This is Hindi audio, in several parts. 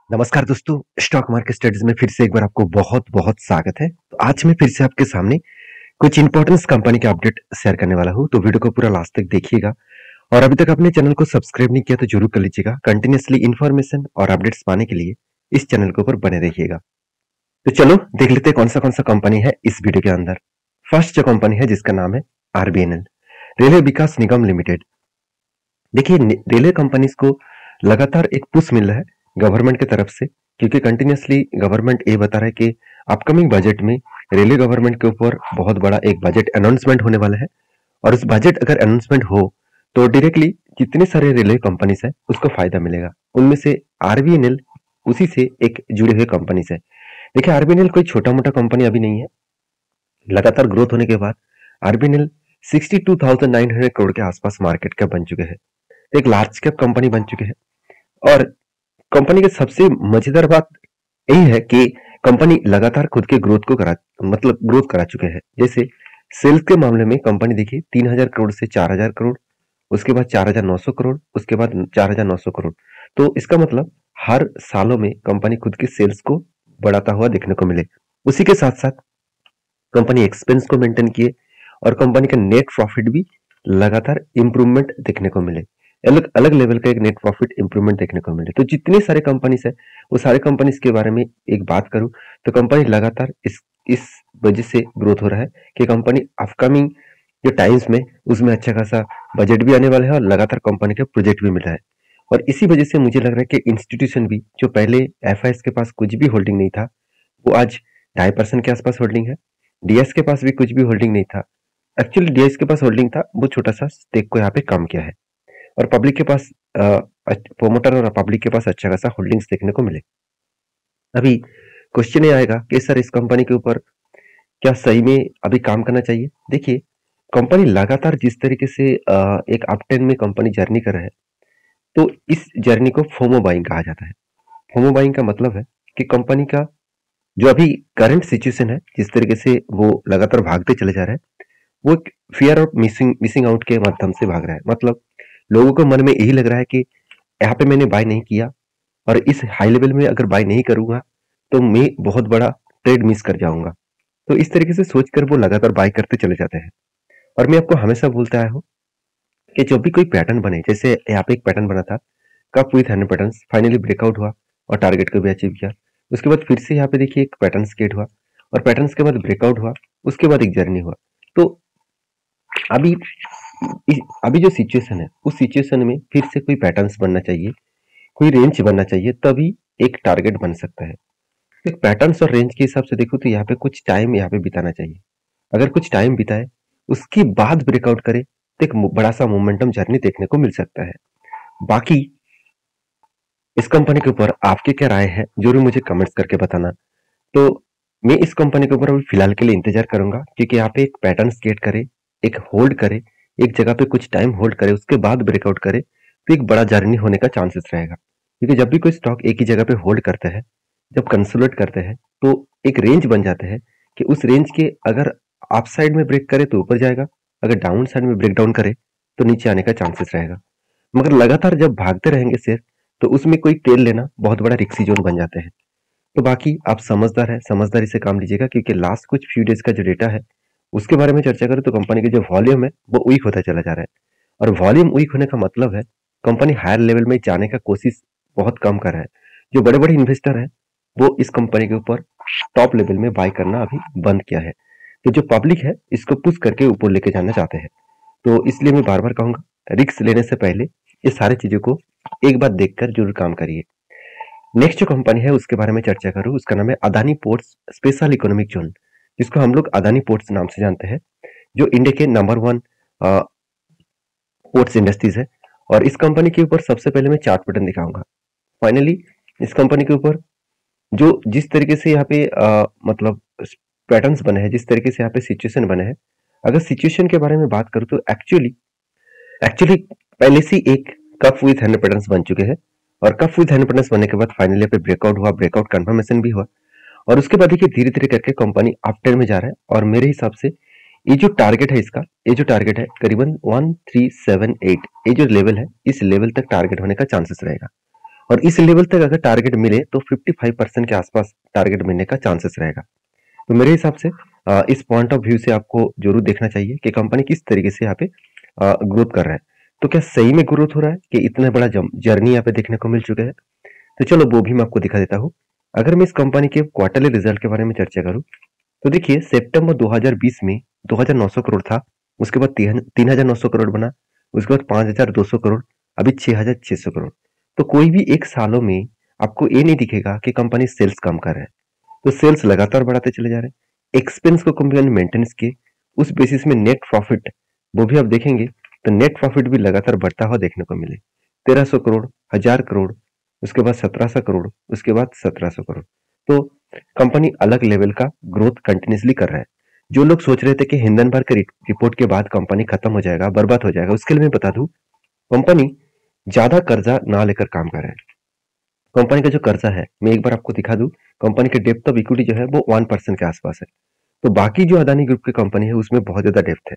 नमस्कार दोस्तों, स्टॉक मार्केट स्टडीज में फिर से एक बार आपको बहुत बहुत स्वागत है। तो आज मैं फिर से आपके सामने कुछ इंपॉर्टेंस कंपनी के अपडेट शेयर करने वाला हूं, तो वीडियो को पूरा लास्ट तक देखिएगा। और अभी तक अपने चैनल को सब्सक्राइब नहीं किया तो जरूर कर लीजिएगा। कंटिन्यूसली इन्फॉर्मेशन और अपडेट्स पाने के लिए इस चैनल के ऊपर बने रहिएगा। तो चलो देख लेते हैं कौन सा कंपनी है इस वीडियो के अंदर। फर्स्ट जो कंपनी है जिसका नाम है आरबीएनएल, रेलवे विकास निगम लिमिटेड। देखिए रेलवे कंपनीज को लगातार एक पुश मिल रहा है गवर्नमेंट की तरफ से, क्योंकि कंटिन्यूसली गवर्नमेंट ये बता रहा है कि अपकमिंग बजट में रेलवे गवर्नमेंट के ऊपर बहुत बड़ा एक बजट अनाउंसमेंट होने वाला है। और उस बजट अगर अनाउंसमेंट हो तो डायरेक्टली जितने सारे रेलवे कंपनीज है उसको फायदा मिलेगा। उनमें से आरबीएनएल उसी से एक जुड़े हुए कंपनीज है। देखिए आरबीएनएल कोई छोटा मोटा कंपनी अभी नहीं है। लगातार ग्रोथ होने के बाद आरबीएनएल 62,900 करोड़ के आसपास मार्केट कैप बन चुके हैं। एक लार्ज कैप कंपनी बन चुके हैं। और कंपनी की सबसे मजेदार बात यही है कि कंपनी लगातार खुद के ग्रोथ करा चुके हैं। जैसे सेल्स के मामले में कंपनी देखिए 3,000 करोड़ से 4,000 करोड़, उसके बाद 4,900 करोड़, उसके बाद 4,900 करोड़। तो इसका मतलब हर सालों में कंपनी खुद के सेल्स को बढ़ाता हुआ देखने को मिले। उसी के साथ साथ कंपनी एक्सपेंस को मेंटेन किए और कंपनी का नेट प्रॉफिट भी लगातार इंप्रूवमेंट देखने को मिले। अलग अलग लेवल का एक नेट प्रॉफिट इंप्रूवमेंट देखने को मिले। तो जितने सारे कंपनीज है वो सारे कंपनीज के बारे में एक बात करूं तो कंपनी लगातार इस वजह से ग्रोथ हो रहा है कि कंपनी अपकमिंग जो टाइम्स में उसमें अच्छा खासा बजट भी आने वाला है और लगातार कंपनी के प्रोजेक्ट भी मिल रहा है। और इसी वजह से मुझे लग रहा है कि इंस्टीट्यूशन भी जो पहले एफआईएस के पास कुछ भी होल्डिंग नहीं था वो आज 2.5% के आसपास होल्डिंग है। डीएस के पास भी कुछ भी होल्डिंग नहीं था। एक्चुअली डीएस के पास होल्डिंग था, वो छोटा सा स्टेक को यहाँ पे कम किया है। और पब्लिक के पास प्रोमोटर और पब्लिक के पास अच्छा खासा होल्डिंग्स देखने को मिले। अभी क्वेश्चन ये आएगा कि सर इस कंपनी के ऊपर क्या सही में अभी काम करना चाहिए। देखिए कंपनी लगातार जिस तरीके से एक अपटेन में कंपनी जर्नी कर रहा है, तो इस जर्नी को फोमो बाइंग कहा जाता है। फोमो बाइंग का मतलब है कि कंपनी का जो अभी करंट सिचुएशन है, जिस तरीके से वो लगातार भागते चले जा रहे हैं, वो एक फियर ऑफ मिसिंग आउट के माध्यम से भाग रहा है। मतलब लोगों को मन में यही लग रहा है कि यहाँ पे मैंने बाय नहीं किया और इस हाई लेवल में अगर बाय नहीं करूंगा तो मैं बहुत बड़ा ट्रेड मिस कर जाऊंगा। तो इस तरीके से सोचकर वो लगातार बाय करते चले जाते हैं। और मैं आपको हमेशा बोलता आया हूँ कि जब भी कोई पैटर्न बने, जैसे यहाँ पे एक पैटर्न बना था cup with 100 pattern, finally breakout हुआ और टारगेट को भी अचीव किया। उसके बाद फिर से यहाँ पे देखिए एक पैटर्न क्रिएट हुआ और पैटर्न के बाद ब्रेकआउट हुआ, उसके बाद एक जर्नी हुआ। तो अभी अभी जो सिचुएशन है उस सिचुएशन में फिर से कोई पैटर्न्स बनना चाहिए, कोई रेंज बनना चाहिए, तभी एक टारगेट बन सकता है। तो एक पैटर्न्स और रेंज के हिसाब से देखो तो यहाँ पे कुछ टाइम यहाँ पे बिताना चाहिए। अगर कुछ टाइम बिताए उसके बाद ब्रेकआउट करे तो एक बड़ा सा मोमेंटम जर्नी देखने को मिल सकता है। बाकी इस कंपनी के ऊपर आपकी क्या राय है जरूर मुझे कमेंट्स करके बताना। तो मैं इस कंपनी के ऊपर अभी फिलहाल के लिए इंतजार करूंगा, क्योंकि यहाँ पे एक पैटर्न क्रिएट करे, एक होल्ड करे, एक जगह पे कुछ टाइम होल्ड करे, उसके बाद ब्रेकआउट करे तो एक बड़ा जर्नी होने का चांसेस रहेगा। क्योंकि जब भी कोई स्टॉक एक ही जगह पे होल्ड करता है, जब कंसोलिडेट करते हैं तो एक रेंज बन जाता है कि उस रेंज के अगर अप साइड में ब्रेक करे तो ऊपर जाएगा, अगर डाउन साइड में ब्रेक डाउन करे तो नीचे आने का चांसेस रहेगा। मगर लगातार जब भागते रहेंगे शेयर तो उसमें कोई टेल लेना बहुत बड़ा रिक्सी जोन बन जाते हैं। तो बाकी आप समझदार है, समझदारी से काम लीजिएगा, क्योंकि लास्ट कुछ फ्यू डेज का जो डेटा है उसके बारे में चर्चा करें तो कंपनी की जो वॉल्यूम है वो वीक होता चला जा रहा है। और वॉल्यूम वीक होने का मतलब है कंपनी हायर लेवल में जाने का कोशिश बहुत कम कर रहा है। जो बड़े बड़े इन्वेस्टर है वो इस कंपनी के ऊपर टॉप लेवल में बाय करना अभी बंद किया है। तो जो पब्लिक है इसको पुश करके ऊपर लेके जाना चाहते हैं। तो इसलिए मैं बार बार कहूंगा रिस्क लेने से पहले ये सारी चीजों को एक बार देखकर जरूर काम करिए। नेक्स्ट जो कंपनी है उसके बारे में चर्चा करूं, उसका नाम है Adani ports special economic zone, जिसको हम लोग अदानी पोर्ट्स नाम से जानते हैं, जो इंडिया के नंबर 1 पोर्ट्स इंडस्ट्रीज है। और इस कंपनी के ऊपर सबसे पहले मैं चार्ट पैटर्न दिखाऊंगा। फाइनली इस कंपनी के ऊपर जो जिस तरीके से यहाँ पे मतलब पैटर्न्स बने हैं, जिस तरीके से यहाँ पे सिचुएशन बने हैं, अगर सिचुएशन के बारे में बात करूं तो एक्चुअली पहले से एक कप विथ 100 पैटर्न्स बन चुके हैं। और कप विथ 100 पैटर्न्स बनने के बाद फाइनली पे ब्रेकआउट हुआ, ब्रेकआउट कंफर्मेशन भी हुआ। और उसके बाद देखिए धीरे धीरे करके कंपनी अप ट्रेंड में जा रहा है। और मेरे हिसाब से ये जो टारगेट है इसका, ये जो टारगेट है करीबन 1378, ये जो लेवल है इस लेवल तक टारगेट होने का चांसेस रहेगा। और इस लेवल तक अगर टारगेट मिले तो 55% के आसपास टारगेट मिलने का चांसेस रहेगा। तो मेरे हिसाब से इस पॉइंट ऑफ व्यू से आपको जरूर देखना चाहिए कि कंपनी किस तरीके से यहाँ पे ग्रोथ कर रहा है। तो क्या सही में ग्रोथ हो रहा है कि इतना बड़ा जर्नी यहाँ पे देखने को मिल चुका है? तो चलो वो भी मैं आपको दिखा देता हूँ। अगर मैं इस कंपनी के क्वार्टरली रिजल्ट के बारे में चर्चा करूँ तो देखिए सितंबर 2020 में 2900 करोड़ था, उसके बाद 3900 करोड़ बना, उसके बाद 5200 करोड़, अभी 6600 करोड़। तो कोई भी एक सालों में आपको ये नहीं दिखेगा कि कंपनी सेल्स कम कर रहा है। तो सेल्स लगातार बढ़ाते चले जा रहे हैं। एक्सपेंस को कंपनी मेंटेनेंस किए, उस बेसिस में नेट प्रॉफिट वो भी आप देखेंगे तो नेट प्रॉफिट भी लगातार बढ़ता हुआ देखने को मिले। 1300 करोड़, 1000 करोड़, उसके बाद 1700 करोड़, उसके बाद 1700 करोड़। तो कंपनी अलग लेवल का ग्रोथ कंटिन्यूसली कर रहा है। जो लोग सोच रहे थे कि हिंडनबर्ग के रिपोर्ट के बाद कंपनी खत्म हो जाएगा, बर्बाद हो जाएगा, उसके लिए मैं बता दूं कंपनी ज्यादा कर्जा ना लेकर काम कर रहा है। कंपनी का जो कर्जा है मैं एक बार आपको दिखा दूं, कंपनी के डेप्थ ऑफ इक्विटी जो है वो 1% के आसपास है। तो बाकी जो अदानी ग्रुप की कंपनी है उसमें बहुत ज्यादा डेप्थ है।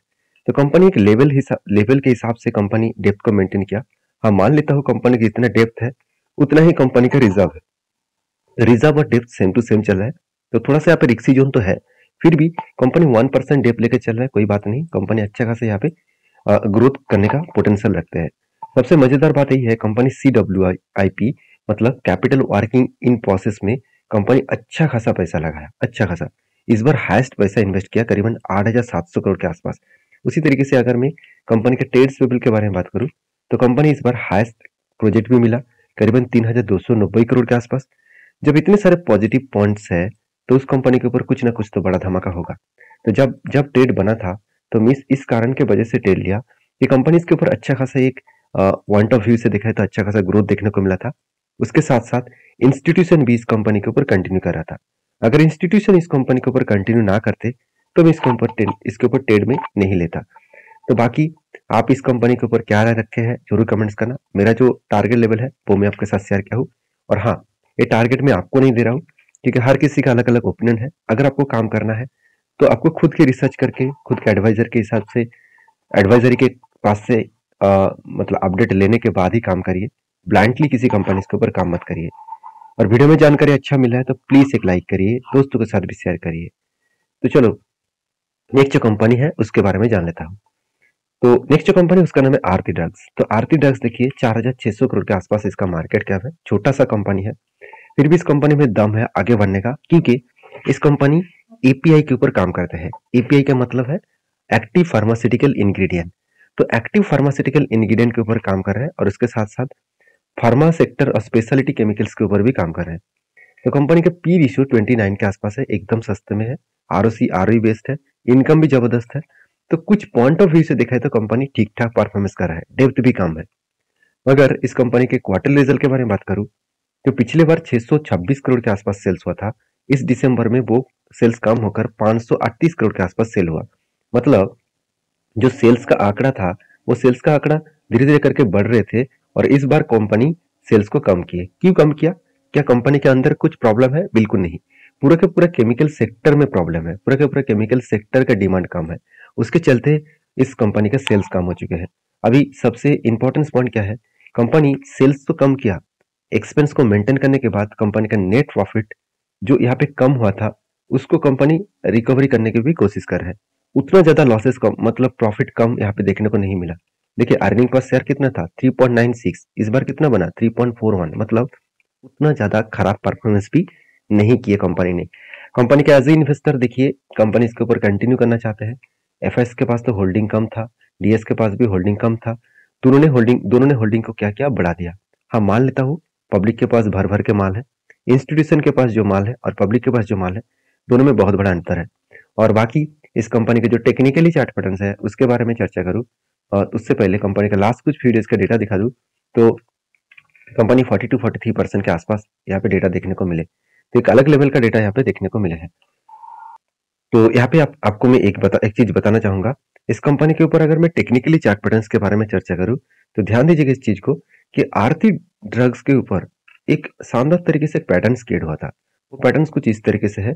तो कंपनी एक लेवल के हिसाब से कंपनी डेप्थ को मेंटेन किया। हाँ, मान लेता हूँ कंपनी की जितना डेप्थ है उतना ही कंपनी का रिजर्व है। रिजर्व और डेप्थ सेम टू सेम चल रहा है, तो थोड़ा सा यहाँ पे रिक्सी जोन तो है। फिर भी कंपनी 1% डेप्थ लेके चल रहा है, कोई बात नहीं, कंपनी अच्छा खासा यहाँ पे ग्रोथ करने का पोटेंशियल रखते हैं। सबसे मजेदार बात यही है कंपनी CWIP मतलब कैपिटल वर्किंग इन प्रोसेस में कंपनी अच्छा खासा पैसा लगाया, अच्छा खासा। इस बार हाईएस्ट पैसा इन्वेस्ट किया करीबन 8700 करोड़ के आसपास। उसी तरीके से अगर मैं कंपनी के ट्रेड पेबल के बारे में बात करूं तो कंपनी इस बार हाईएस्ट प्रोजेक्ट भी मिला करीबन 3290 करोड़ के आसपास। जब इतने सारे पॉजिटिव पॉइंट्स है तो उस कंपनी के ऊपर कुछ ना कुछ तो बड़ा धमाका होगा। तो जब जब ट्रेड बना था तो मैं इस कारण के वजह से ट्रेड लिया कि कंपनी के ऊपर अच्छा खासा एक पॉइंट ऑफ व्यू से देखा है तो अच्छा खासा ग्रोथ देखने को मिला था। उसके साथ साथ इंस्टीट्यूशन भी इस कंपनी के ऊपर कंटिन्यू कर रहा था। अगर इंस्टीट्यूशन इस कंपनी के ऊपर कंटिन्यू ना करते तो मैं इसके ऊपर ट्रेड में नहीं लेता। तो बाकी आप इस कंपनी के ऊपर क्या राय रखे हैं जरूर कमेंट्स करना। मेरा जो टारगेट लेवल है वो मैं आपके साथ शेयर किया हूँ। और हाँ, ये टारगेट मैं आपको नहीं दे रहा हूँ क्योंकि हर किसी का अलग अलग ओपिनियन है। अगर आपको काम करना है तो आपको खुद की रिसर्च करके खुद के एडवाइजर के हिसाब से एडवाइजरी के पास से मतलब अपडेट लेने के बाद ही काम करिए। ब्लाइंडली किसी कंपनी के ऊपर काम मत करिए। और वीडियो में जानकारी अच्छा मिला है तो प्लीज एक लाइक करिए, दोस्तों के साथ भी शेयर करिए। तो चलो नेक्स्ट जो कंपनी है उसके बारे में जान लेता हूँ। तो नेक्स्ट जो कंपनी उसका नाम है आरती ड्रग्स। तो आरती ड्रग्स देखिए 4600 करोड़ के आसपास इसका मार्केट कैप है, छोटा सा कंपनी है। फिर भी इस कंपनी में दम है आगे बढ़ने का क्योंकि इस कंपनी एपीआई के ऊपर काम करते हैं। एपीआई का मतलब है एक्टिव फार्मास्यूटिकल इंग्रेडिएंट। तो एक्टिव फार्मास्यूटिकल इंग्रेडिएंट के ऊपर काम कर रहे हैं और उसके साथ साथ फार्मा सेक्टर और स्पेशलिटी केमिकल्स के ऊपर भी काम कर रहे हैं। तो कंपनी का पी रेशियो 29 के आसपास है, एकदम सस्ते में है। आरओसी आरओई बेस्ड है, इनकम भी जबरदस्त है। तो कुछ पॉइंट ऑफ व्यू से देखा है तो कंपनी ठीक ठाक परफॉर्मेंस कर रहा है, डेप्थ भी कम है। अगर इस कंपनी के क्वार्टर रिजल्ट के बारे में बात करूं तो पिछले बार 626 करोड़ के आसपास सेल्स हुआ था। इस दिसंबर में वो सेल्स कम होकर 538 करोड़ के आसपास सेल हुआ। मतलब जो सेल्स का आंकड़ा था वो सेल्स का आंकड़ा धीरे धीरे करके बढ़ रहे थे और इस बार कंपनी सेल्स को कम किए। क्यों कम किया? क्या कंपनी के अंदर कुछ प्रॉब्लम है? बिल्कुल नहीं। पूरा के पूरा केमिकल सेक्टर में प्रॉब्लम है, पूरा के पूरा केमिकल सेक्टर का डिमांड कम है, उसके चलते इस कंपनी का सेल्स कम हो चुके हैं। अभी सबसे इंपॉर्टेंट पॉइंट क्या है, कंपनी सेल्स तो कम किया, एक्सपेंस को मेंटेन करने के बाद कंपनी का नेट प्रॉफिट जो यहाँ पे कम हुआ था उसको कंपनी रिकवरी करने की भी कोशिश कर रहा है। उतना ज्यादा लॉसेस कम मतलब प्रॉफिट कम यहाँ पे देखने को नहीं मिला। देखिए अर्निंग पर शेयर कितना था 3.96, इस बार कितना बना 3.41। मतलब उतना ज्यादा खराब परफॉर्मेंस भी नहीं किया कंपनी ने। कंपनी के एज ए इन्वेस्टर देखिए कंपनी इसके ऊपर कंटिन्यू करना चाहते हैं। एफएस के पास तो होल्डिंग कम था, डीएस के पास भी होल्डिंग कम था। दोनों ने होल्डिंग को क्या किया, बढ़ा दिया। हाँ, मान लेता हूँ पब्लिक के पास भर भर के माल है, इंस्टीट्यूशन के पास जो माल है और पब्लिक के पास जो माल है दोनों में बहुत बड़ा अंतर है। और बाकी इस कंपनी के जो टेक्निकली चार्ट पैटर्न्स है उसके बारे में चर्चा करूँ और उससे पहले कंपनी का लास्ट कुछ फ्यू डेज का डेटा दिखा दूं तो कंपनी 40 to 43% के आसपास यहाँ पे डेटा देखने को मिले। तो एक अलग लेवल का डेटा यहाँ पे देखने को मिले है। तो यहाँ पे आपको मैं एक चीज बताना चाहूंगा। इस कंपनी के ऊपर अगर मैं टेक्निकली चार्ट पैटर्न्स के बारे में चर्चा करूँ तो ध्यान दीजिएगा इस चीज को कि आरती ड्रग्स के ऊपर एक शानदार तरीके से पैटर्न क्रिएट हुआ था। वो पैटर्न कुछ इस तरीके से है,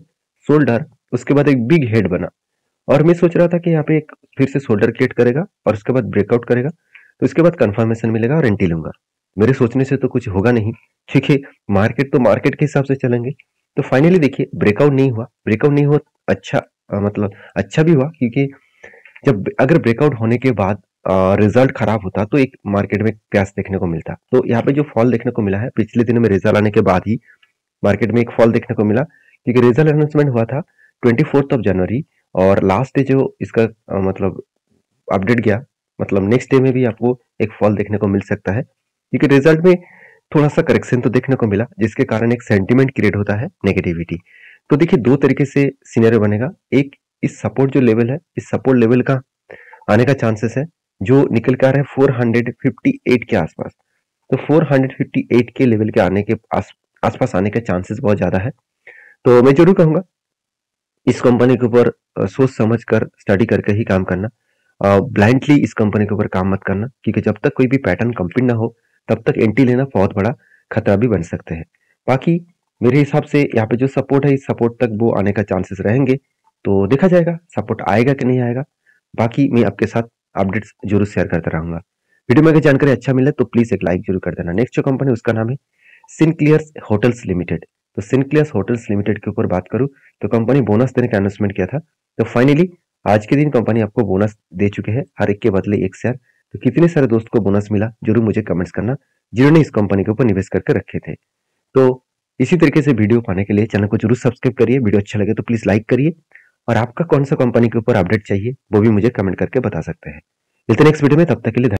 शोल्डर, उसके बाद एक बिग हेड बना और मैं सोच रहा था कि यहाँ पे एक फिर से शोल्डर क्रिएट करेगा और उसके बाद ब्रेकआउट करेगा तो उसके बाद कंफर्मेशन मिलेगा और एंट्री लूंगा। मेरे सोचने से तो कुछ होगा नहीं, क्योंकि मार्केट तो मार्केट के हिसाब से चलेंगे। तो फाइनली देखिए ब्रेकआउट नहीं हुआ, ब्रेकआउट नहीं हुआ अच्छा, मतलब अच्छा भी हुआ, क्योंकि जब अगर ब्रेकआउट होने के बाद रिजल्ट खराब होता तो एक मार्केट में क्रैश देखने को मिलता। तो यहाँ पे जो फॉल देखने को मिला है पिछले दिनों में रिजल्ट आने के बाद ही मार्केट में एक फॉल देखने को मिला, क्योंकि रिजल्ट अनाउंसमेंट हुआ था 24 जनवरी, और लास्ट डे जो इसका मतलब अपडेट गया, मतलब नेक्स्ट डे में भी आपको एक फॉल देखने को मिल सकता है, क्योंकि रिजल्ट में थोड़ा सा करेक्शन तो देखने को मिला, जिसके कारण एक सेंटीमेंट क्रिएट होता है, नेगेटिविटी। तो देखिए दो तरीके से सिनेरियो बनेगा। एक, इस सपोर्ट जो लेवल है, इस सपोर्ट लेवल का आने का चांसेस है, जो निकल के आ रहा है 458 के आसपास। तो 458 के लेवल के आने के आसपास आने के चांसेस बहुत ज्यादा है। तो मैं जरूर कहूंगा इस कंपनी के ऊपर सोच समझ कर स्टडी करके ही काम करना। ब्लाइंडली इस कंपनी के ऊपर काम मत करना, क्योंकि जब तक कोई भी पैटर्न कंप्लीट ना हो तब तक एंट्री लेना बहुत बड़ा खतरा भी बन सकते हैं। बाकी मेरे हिसाब से यहाँ पे जो सपोर्ट है, इस सपोर्ट तक वो आने का चांसेस रहेंगे, तो देखा जाएगा सपोर्ट आएगा कि नहीं आएगा। बाकी मैं आपके साथ अपडेट्स जरूर शेयर करता रहूंगा। वीडियो में अगर जानकारी अच्छा मिले तो प्लीज एक लाइक जरूर कर देना। नेक्स्ट जो कंपनी उसका नाम है सिनक्लियर्स होटल्स लिमिटेड। तो सिनक्लियर्स होटल्स लिमिटेड के ऊपर बात करूं तो कंपनी बोनस देने का अनाउंसमेंट किया था। तो फाइनली आज के दिन कंपनी आपको बोनस दे चुके हैं, हर एक के बदले एक शेयर। तो कितने सारे दोस्त को बोनस मिला जरूर मुझे कमेंट्स करना, जिन्होंने इस कंपनी के ऊपर निवेश करके रखे थे। तो इसी तरीके से वीडियो पाने के लिए चैनल को जरूर सब्सक्राइब करिए, वीडियो अच्छा लगे तो प्लीज लाइक करिए, और आपका कौन सा कंपनी के ऊपर अपडेट चाहिए वो भी मुझे कमेंट करके बता सकते हैं। मिलते हैं नेक्स्ट वीडियो में, तब तक के लिए